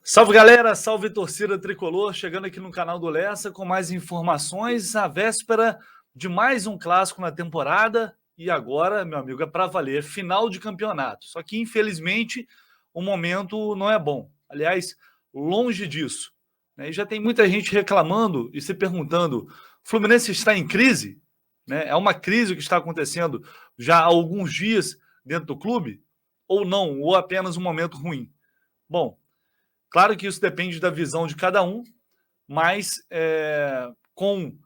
Salve galera, salve torcida tricolor, chegando aqui no canal do Lessa com mais informações, à véspera de mais um clássico na temporada e agora, meu amigo, é para valer, final de campeonato. Só que infelizmente o momento não é bom, aliás, longe disso. Né? E já tem muita gente reclamando e se perguntando, Fluminense está em crise? Né? É uma crise que está acontecendo já há alguns dias dentro do clube? Ou não, ou apenas um momento ruim? Bom, claro que isso depende da visão de cada um, mas com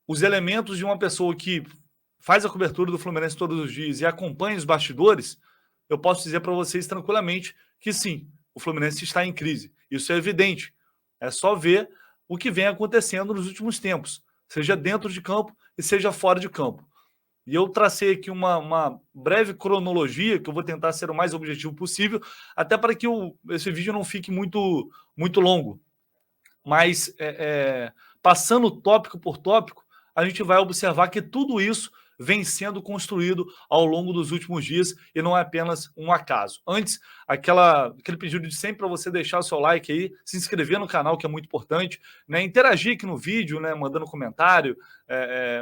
os elementos de uma pessoa que faz a cobertura do Fluminense todos os dias e acompanha os bastidores, eu posso dizer para vocês tranquilamente que sim, o Fluminense está em crise. Isso é evidente. É só ver o que vem acontecendo nos últimos tempos, seja dentro de campo e seja fora de campo. E eu tracei aqui uma breve cronologia, que eu vou tentar ser o mais objetivo possível, até para que esse vídeo não fique muito longo. Mas, passando tópico por tópico, a gente vai observar que tudo isso vem sendo construído ao longo dos últimos dias e não é apenas um acaso. Antes, aquele pedido de sempre para você deixar o seu like aí, se inscrever no canal, que é muito importante, né? Interagir aqui no vídeo, né? Mandando comentário,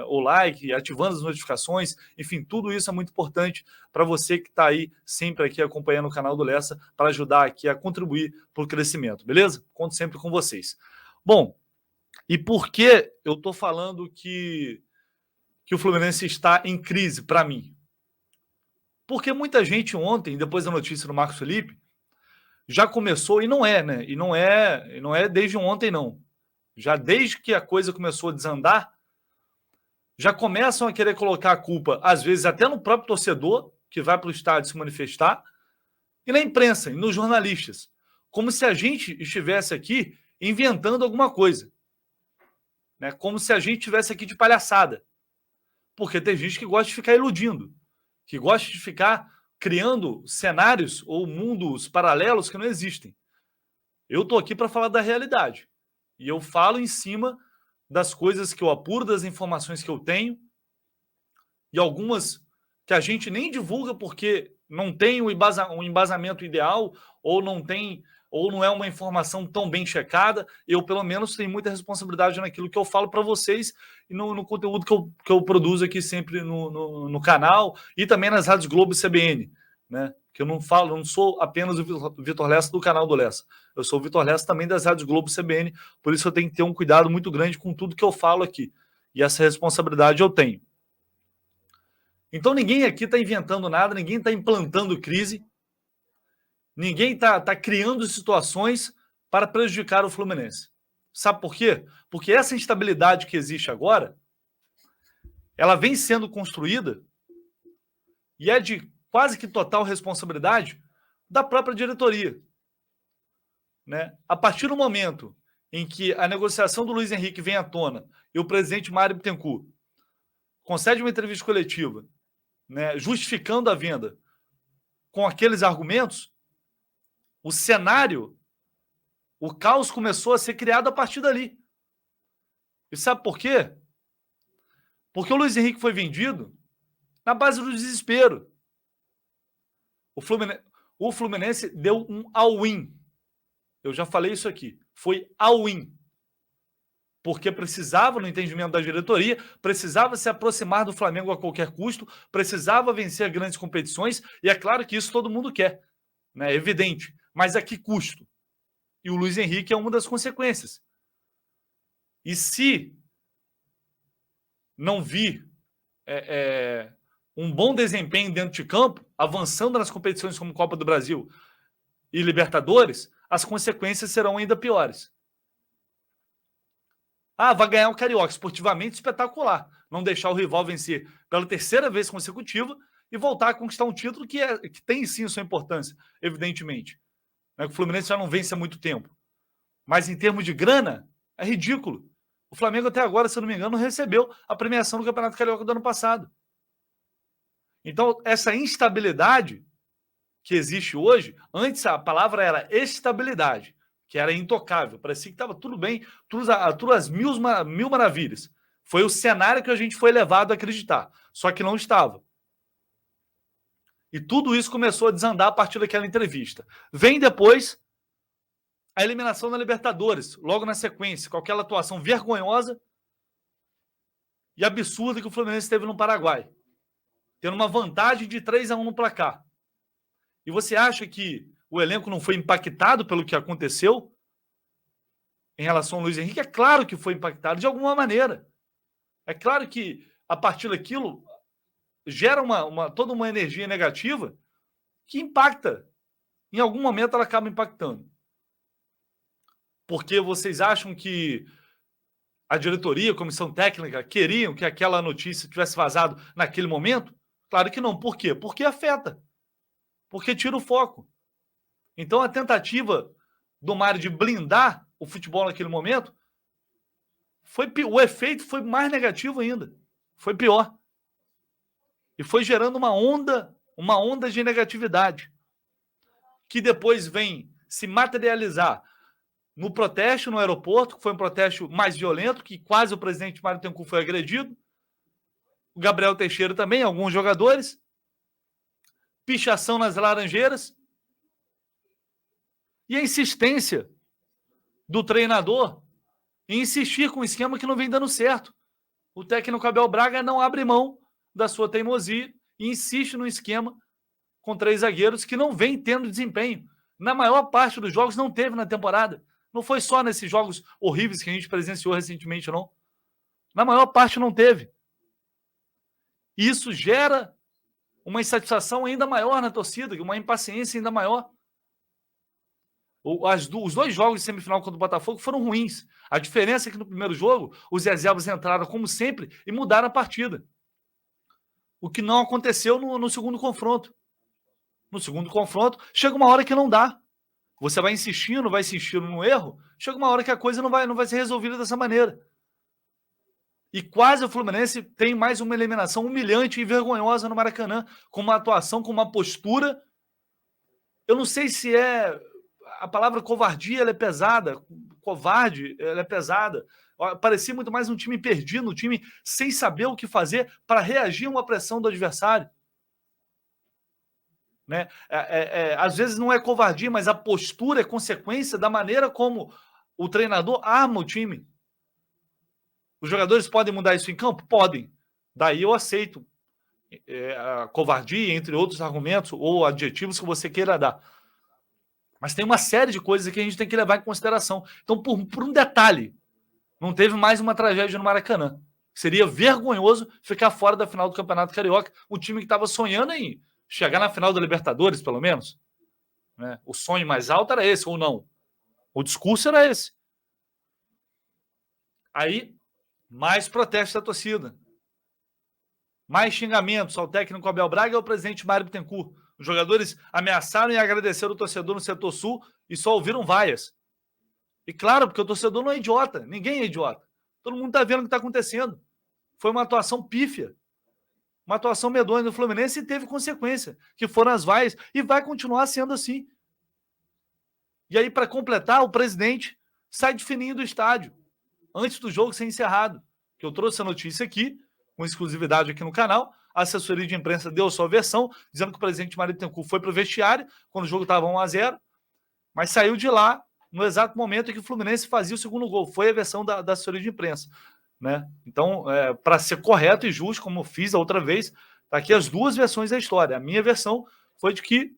o like, ativando as notificações, enfim, tudo isso é muito importante para você que está aí sempre aqui acompanhando o canal do Lessa para ajudar aqui a contribuir para o crescimento, beleza? Conto sempre com vocês. Bom, e por que eu estou falando que o Fluminense está em crise, para mim? Porque muita gente ontem, depois da notícia do Marcos Felipe, já começou, e não é, né? E não é desde ontem, não. Já desde que a coisa começou a desandar, já começam a querer colocar a culpa, às vezes até no próprio torcedor, que vai para o estádio se manifestar, e na imprensa, e nos jornalistas. Como se a gente estivesse aqui inventando alguma coisa. Né? Como se a gente estivesse aqui de palhaçada. Porque tem gente que gosta de ficar iludindo, que gosta de ficar criando cenários ou mundos paralelos que não existem. Eu estou aqui para falar da realidade. E eu falo em cima das coisas que eu apuro, das informações que eu tenho, e algumas que a gente nem divulga porque não tem um embasamento ideal, ou não é uma informação tão bem checada. Eu, pelo menos, tenho muita responsabilidade naquilo que eu falo para vocês e no conteúdo que eu produzo aqui sempre no canal e também nas rádios Globo e CBN, né? Que eu não sou apenas o Vitor Lessa do canal do Lessa. Eu sou o Vitor Lessa também das rádios Globo e CBN, por isso eu tenho que ter um cuidado muito grande com tudo que eu falo aqui. E essa responsabilidade eu tenho. Então ninguém aqui está inventando nada, ninguém está implantando crise, ninguém está criando situações para prejudicar o Fluminense. Sabe por quê? Porque essa instabilidade que existe agora, ela vem sendo construída e é de quase que total responsabilidade da própria diretoria. Né? A partir do momento em que a negociação do Luiz Henrique vem à tona e o presidente Mário Bittencourt concede uma entrevista coletiva, né, justificando a venda com aqueles argumentos, o cenário, o caos começou a ser criado a partir dali. E sabe por quê? Porque o Luiz Henrique foi vendido na base do desespero. O Fluminense deu um all-in. Eu já falei isso aqui. Foi all-in. Porque precisava, no entendimento da diretoria, precisava se aproximar do Flamengo a qualquer custo, precisava vencer grandes competições, e é claro que isso todo mundo quer, né? É evidente. Mas a que custo? E o Luiz Henrique é uma das consequências. E se não vir um bom desempenho dentro de campo, avançando nas competições como Copa do Brasil e Libertadores, as consequências serão ainda piores. Vai ganhar o Carioca, esportivamente espetacular. Não deixar o rival vencer pela terceira vez consecutiva e voltar a conquistar um título que tem sim sua importância, evidentemente. O Fluminense já não vence há muito tempo. Mas em termos de grana, é ridículo. O Flamengo até agora, se eu não me engano, não recebeu a premiação do Campeonato Carioca do ano passado. Então, essa instabilidade que existe hoje, antes a palavra era estabilidade, que era intocável, parecia que estava tudo bem, tudo às mil maravilhas. Foi o cenário que a gente foi levado a acreditar, só que não estava. E tudo isso começou a desandar a partir daquela entrevista. Vem depois a eliminação na Libertadores, logo na sequência, com aquela atuação vergonhosa e absurda que o Fluminense teve no Paraguai, tendo uma vantagem de 3-1 no placar. E você acha que o elenco não foi impactado pelo que aconteceu em relação ao Luiz Henrique? É claro que foi impactado de alguma maneira. É claro que, a partir daquilo, gera toda uma energia negativa que impacta. Em algum momento ela acaba impactando. Porque vocês acham que a diretoria, a comissão técnica, queriam que aquela notícia tivesse vazado naquele momento? Claro que não. Por quê? Porque afeta. Porque tira o foco. Então, a tentativa do Mário de blindar o futebol naquele momento, o efeito foi mais negativo ainda. Foi pior. E foi gerando uma onda de negatividade, que depois vem se materializar no protesto no aeroporto, que foi um protesto mais violento, que quase o presidente Mário Bittencourt foi agredido. O Gabriel Teixeira também, alguns jogadores. Pichação nas Laranjeiras. E a insistência do treinador em insistir com um esquema que não vem dando certo. O técnico Abel Braga não abre mão da sua teimosia e insiste no esquema com 3 zagueiros que não vem tendo desempenho. Na maior parte dos jogos não teve na temporada. Não foi só nesses jogos horríveis que a gente presenciou recentemente, não. Na maior parte não teve. E isso gera uma insatisfação ainda maior na torcida, uma impaciência ainda maior. Os 2 jogos de semifinal contra o Botafogo foram ruins. A diferença é que no primeiro jogo, os reservas entraram como sempre e mudaram a partida. O que não aconteceu no segundo confronto. No segundo confronto, chega uma hora que não dá. Você vai insistindo no erro, chega uma hora que a coisa não vai ser resolvida dessa maneira. E quase o Fluminense tem mais uma eliminação humilhante e vergonhosa no Maracanã, com uma atuação, com uma postura. Eu não sei se é... A palavra covardia, ela é pesada. Covarde, ela é pesada. Parecia muito mais um time perdido, um time sem saber o que fazer para reagir a uma pressão do adversário. Né? Às vezes não é covardia, mas a postura é consequência da maneira como o treinador arma o time. Os jogadores podem mudar isso em campo? Podem. Daí eu aceito a covardia, entre outros argumentos ou adjetivos que você queira dar. Mas tem uma série de coisas que a gente tem que levar em consideração. Então, por um detalhe, não teve mais uma tragédia no Maracanã. Seria vergonhoso ficar fora da final do Campeonato Carioca, um time que estava sonhando em chegar na final da Libertadores, pelo menos. Né? O sonho mais alto era esse, ou não. O discurso era esse. Aí, mais protesto da torcida. Mais xingamentos ao técnico Abel Braga e ao presidente Mário Bittencourt. Os jogadores ameaçaram e agradeceram o torcedor no setor sul e só ouviram vaias. E claro, porque o torcedor não é idiota. Ninguém é idiota. Todo mundo está vendo o que está acontecendo. Foi uma atuação pífia. Uma atuação medonha do Fluminense e teve consequência, que foram as vaias, e vai continuar sendo assim. E aí, para completar, o presidente sai de fininho do estádio, antes do jogo ser encerrado. Que eu trouxe a notícia aqui, com exclusividade aqui no canal, a assessoria de imprensa deu a sua versão, dizendo que o presidente Mário Bittencourt foi para o vestiário, quando o jogo estava 1-0, mas saiu de lá no exato momento em que o Fluminense fazia o segundo gol. Foi a versão da assessoria de imprensa. Né? Então, para ser correto e justo, como eu fiz a outra vez, tá aqui as 2 versões da história. A minha versão foi de que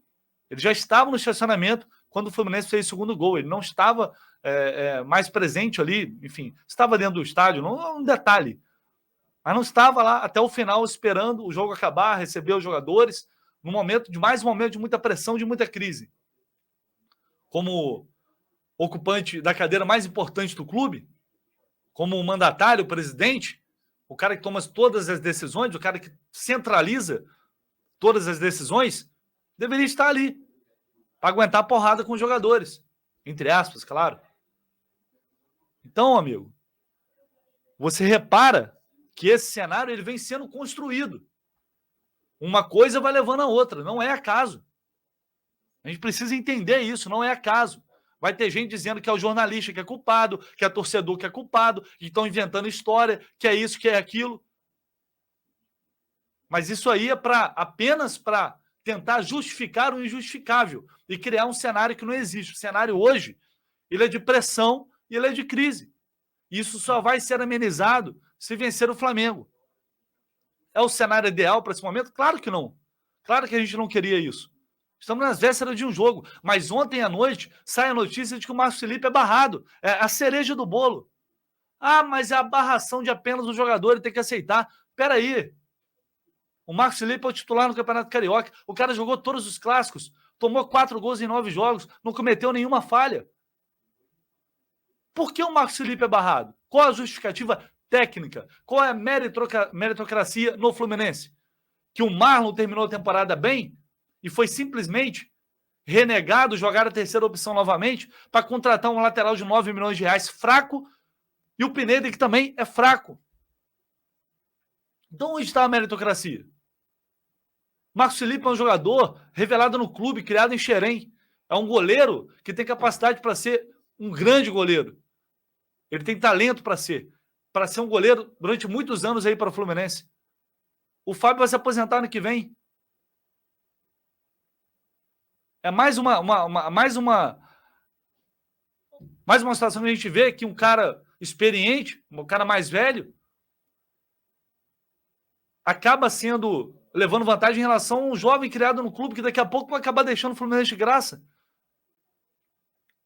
ele já estava no estacionamento quando o Fluminense fez o segundo gol. Ele não estava mais presente ali, enfim, estava dentro do estádio, não é um detalhe. Mas não estava lá até o final esperando o jogo acabar, receber os jogadores, mais um momento de muita pressão, de muita crise. Como ocupante da cadeira mais importante do clube, como o mandatário, o presidente, o cara que toma todas as decisões, o cara que centraliza todas as decisões, deveria estar ali para aguentar a porrada com os jogadores. Entre aspas, claro. Então, amigo, você repara que esse cenário ele vem sendo construído. Uma coisa vai levando a outra, não é acaso. A gente precisa entender isso, não é acaso. Vai ter gente dizendo que é o jornalista que é culpado, que é torcedor que é culpado, que estão inventando história, que é isso, que é aquilo. Mas isso aí é apenas para tentar justificar o injustificável e criar um cenário que não existe. O cenário hoje ele é de pressão e ele é de crise. Isso só vai ser amenizado se vencer o Flamengo. É o cenário ideal para esse momento? Claro que não. Claro que a gente não queria isso. Estamos nas vésperas de um jogo. Mas ontem à noite sai a notícia de que o Marcos Felipe é barrado. É a cereja do bolo. Ah, mas é a barração de apenas o jogador, ele tem que aceitar. Peraí. O Marcos Felipe é o titular no Campeonato Carioca. O cara jogou todos os clássicos. Tomou 4 gols em 9 jogos. Não cometeu nenhuma falha. Por que o Marcos Felipe é barrado? Qual a justificativa técnica? Qual é a meritocracia no Fluminense? Que o Marlon terminou a temporada bem e foi simplesmente renegado, jogar a terceira opção novamente para contratar um lateral de 9 milhões de reais fraco e o Pineda que também é fraco. Então onde está a meritocracia? Marcos Felipe é um jogador revelado no clube, criado em Xerém. É um goleiro que tem capacidade para ser um grande goleiro. Ele tem talento para ser um goleiro durante muitos anos aí para o Fluminense. O Fábio vai se aposentar ano que vem. É mais uma situação que a gente vê que um cara experiente, um cara mais velho, acaba levando vantagem em relação a um jovem criado no clube que daqui a pouco vai acabar deixando o Fluminense de graça.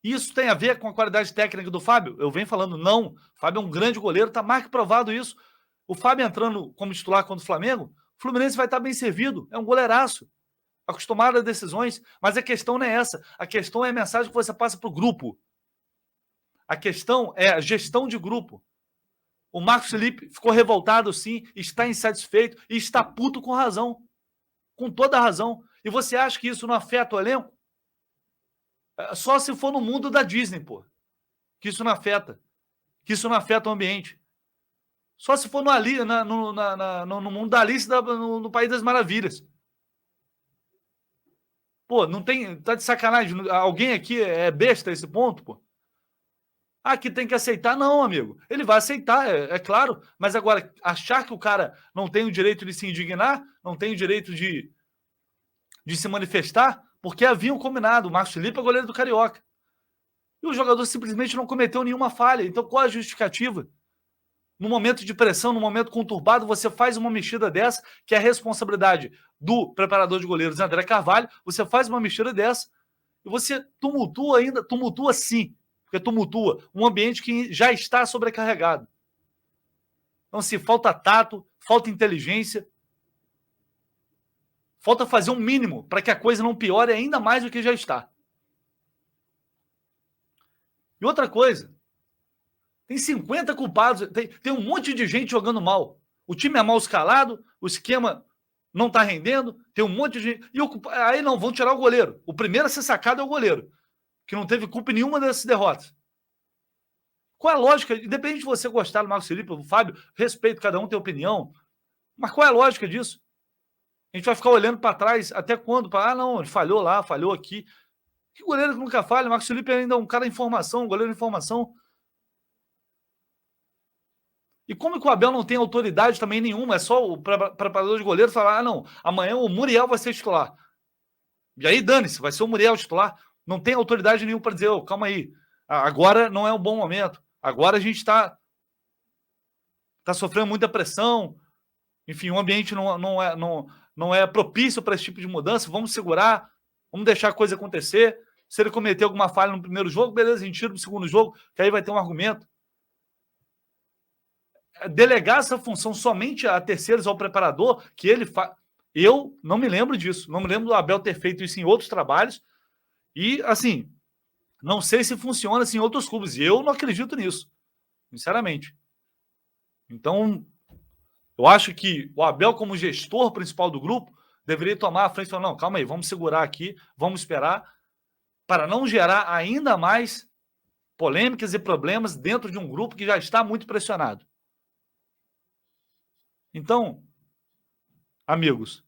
Isso tem a ver com a qualidade técnica do Fábio? Eu venho falando, não. O Fábio é um grande goleiro, está mais que provado isso. O Fábio entrando como titular contra o Flamengo, o Fluminense vai estar bem servido. É um goleiraço, acostumado a decisões. Mas a questão não é essa. A questão é a mensagem que você passa para o grupo. A questão é a gestão de grupo. O Marcos Felipe ficou revoltado, sim, está insatisfeito e está puto com razão. Com toda a razão. E você acha que isso não afeta o elenco? Só se for no mundo da Disney, pô. Que isso não afeta. Que isso não afeta o ambiente. Só se for no mundo da Alice no País das Maravilhas. Pô, não tem. Tá de sacanagem. Alguém aqui é besta a esse ponto, pô? Ah, que tem que aceitar? Não, amigo. Ele vai aceitar, é claro. Mas agora, achar que o cara não tem o direito de se indignar, não tem o direito de se manifestar, porque haviam combinado. O Marcos Felipe é goleiro do Carioca. E o jogador simplesmente não cometeu nenhuma falha. Então, qual a justificativa? No momento de pressão, no momento conturbado, você faz uma mexida dessa, que é a responsabilidade do preparador de goleiros, André Carvalho, você faz uma mexida dessa e você tumultua sim, porque tumultua um ambiente que já está sobrecarregado. Então, se falta tato, falta inteligência, falta fazer um mínimo para que a coisa não piore ainda mais do que já está. E outra coisa, tem 50 culpados, tem um monte de gente jogando mal. O time é mal escalado, o esquema não está rendendo, tem um monte de gente. Aí não, vão tirar o goleiro. O primeiro a ser sacado é o goleiro, que não teve culpa em nenhuma dessas derrotas. Qual é a lógica? Independente de você gostar do Marcos Felipe, do Fábio, respeito, cada um tem opinião. Mas qual é a lógica disso? A gente vai ficar olhando para trás até quando? Não, ele falhou lá, falhou aqui. Que goleiro que nunca falha? O Marcos Felipe ainda é um cara de informação, um goleiro de informação. E como que o Abel não tem autoridade também nenhuma? É só o preparador de goleiro falar, não, amanhã o Muriel vai ser titular. E aí dane-se, vai ser o Muriel titular. Não tem autoridade nenhuma para dizer, calma aí, agora não é um bom momento. Agora a gente está sofrendo muita pressão. Enfim, o ambiente não é propício para esse tipo de mudança. Vamos segurar, vamos deixar a coisa acontecer. Se ele cometer alguma falha no primeiro jogo, beleza, a gente tira no segundo jogo, que aí vai ter um argumento. Delegar essa função somente a terceiros, ao preparador, que ele faz. Eu não me lembro disso. Não me lembro do Abel ter feito isso em outros trabalhos. E, assim, não sei se funciona assim em outros clubes. Eu não acredito nisso, sinceramente. Então, eu acho que o Abel, como gestor principal do grupo, deveria tomar a frente e falar, não, calma aí, vamos segurar aqui, vamos esperar, para não gerar ainda mais polêmicas e problemas dentro de um grupo que já está muito pressionado. Então, amigos,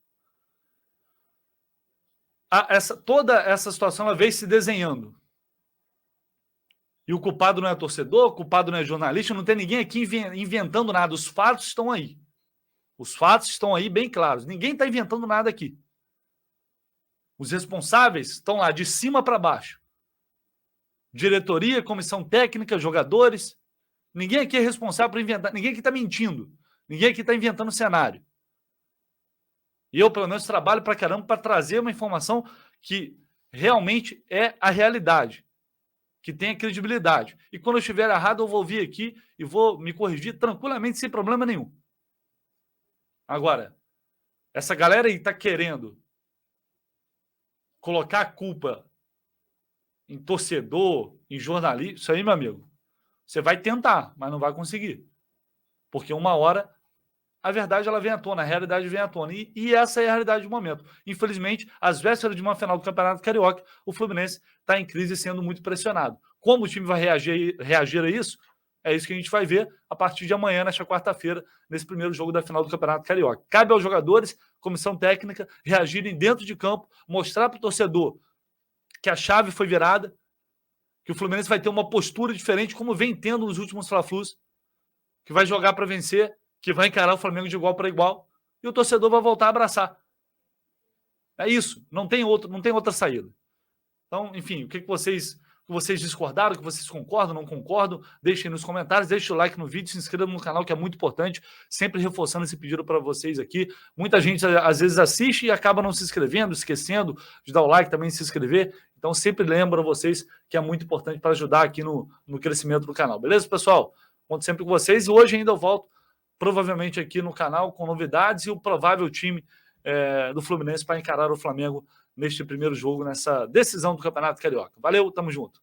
toda essa situação ela veio se desenhando. E o culpado não é torcedor, o culpado não é jornalista, não tem ninguém aqui inventando nada. Os fatos estão aí. Os fatos estão aí bem claros. Ninguém está inventando nada aqui. Os responsáveis estão lá, de cima para baixo. diretoria, comissão técnica, jogadores. Ninguém aqui é responsável por inventar, ninguém aqui está mentindo, ninguém aqui está inventando cenário. E eu, pelo menos, trabalho pra caramba para trazer uma informação que realmente é a realidade, que tenha credibilidade. E quando eu estiver errado, eu vou vir aqui e vou me corrigir tranquilamente, sem problema nenhum. Agora, essa galera aí está querendo colocar a culpa em torcedor, em jornalista, isso aí, meu amigo, você vai tentar, mas não vai conseguir. Porque uma hora a verdade ela vem à tona, a realidade vem à tona. E essa é a realidade do momento. Infelizmente, às vésperas de uma final do Campeonato Carioca, o Fluminense está em crise, sendo muito pressionado. Como o time vai reagir a isso? É isso que a gente vai ver a partir de amanhã, nesta quarta-feira, nesse primeiro jogo da final do Campeonato Carioca. Cabe aos jogadores, comissão técnica, reagirem dentro de campo, mostrar para o torcedor que a chave foi virada, que o Fluminense vai ter uma postura diferente, como vem tendo nos últimos Fla-Flus, que vai jogar para vencer, que vai encarar o Flamengo de igual para igual, e o torcedor vai voltar a abraçar. É isso, não tem outra saída. Então, enfim, o que vocês discordaram, o que vocês concordam, não concordam, deixem nos comentários, deixem o like no vídeo, se inscrevam no canal, que é muito importante, sempre reforçando esse pedido para vocês aqui. Muita gente, às vezes, assiste e acaba não se inscrevendo, esquecendo de dar o like, também se inscrever. Então, sempre lembro a vocês que é muito importante para ajudar aqui no crescimento do canal. Beleza, pessoal? Conto sempre com vocês e hoje ainda eu volto provavelmente aqui no canal com novidades e o provável time do Fluminense para encarar o Flamengo neste primeiro jogo, nessa decisão do Campeonato Carioca. Valeu, tamo junto.